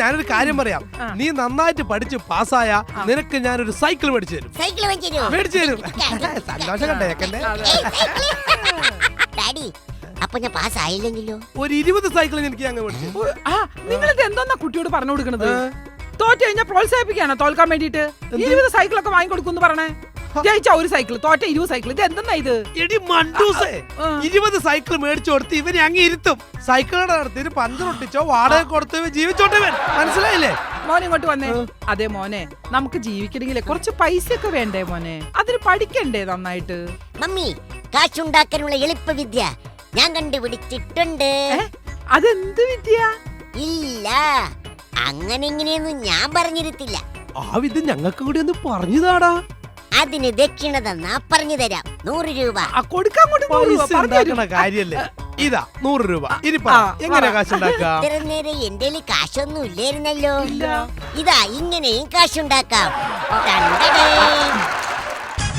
ഞാനൊരു കാര്യം പറയാം, നീ നന്നായിട്ട് പഠിച്ച് പാസ്സായ നിനക്ക് ഞാനൊരു സൈക്കിൾ മേടിച്ചു തരും. മേടിച്ചു തരും. സന്തോഷം കണ്ടേക്കണ്ടേ? ഡാഡി, അപ്പൊ ഞാൻ പാസ്സായില്ലെങ്കിലോ? ഒരു 20 സൈക്കിൾ എനിക്ക് അങ്ങ് മേടിച്ചു. നിങ്ങളിത് എന്തോന്നാ കുട്ടിയോട് പറഞ്ഞു കൊടുക്കണത്? തോറ്റ കഴിഞ്ഞാൽ പ്രോത്സാഹിപ്പിക്കാനോ തോൽക്കാൻ വേണ്ടിട്ട്? 20 സൈക്കിളൊക്കെ വാങ്ങിക്കൊടുക്കും പറഞ്ഞേ. ജയിച്ച ഒരു സൈക്കിൾ, തോറ്റ 20 സൈക്കിൾ. ഇത് എന്തെന്നാ ഇത്? എടി മണ്ടൂസേ, 20 സൈക്കിൾ മേടിച്ചു കൊടുത്ത് ഇവനെ അങ്ങ് ഇരുത്തും. സൈക്കിളുടെ നടത്തിന് പഞ്ചറൊട്ടിച്ചോ വാടക കൊടുത്ത് ജീവിച്ചോട്ടെ. മനസ്സിലായില്ലേ? മോനെ ഇങ്ങോട്ട് വന്നേ. അതെ മോനെ, നമുക്ക് ജീവിക്കണമെങ്കിലേ കുറച്ച് പൈസ ഒക്കെ വേണ്ടേ മോനെ? അതിന് പഠിക്കണ്ടേ നന്നായിട്ട്? മമ്മി, കാശുണ്ടാക്കാനുള്ള എളുപ്പ വിദ്യ ഞാൻ കണ്ടുപിടിച്ചിട്ടുണ്ട്. അതെന്ത് വിദ്യ? ഇല്ല, അങ്ങനെ ഇങ്ങനെയൊന്നും ഞാൻ പറഞ്ഞിരുത്തില്ല. ആ വിദ്യ ഞങ്ങൾക്ക് കൂടി ഒന്ന് പറഞ്ഞുതാടാ. അതിന് ദക്ഷിണ തന്നാ പറഞ്ഞു തരാം. 100 രൂപ കൊടുക്കാൻ കാര്യല്ലേ? ഇതാ 100 രൂപ. ഇനി എങ്ങനെ കാശുണ്ടാക്കാം? നേരെ എന്റെ കാശൊന്നും ഇല്ലായിരുന്നല്ലോ. ഇതാ ഇങ്ങനെയും കാശുണ്ടാക്കാം.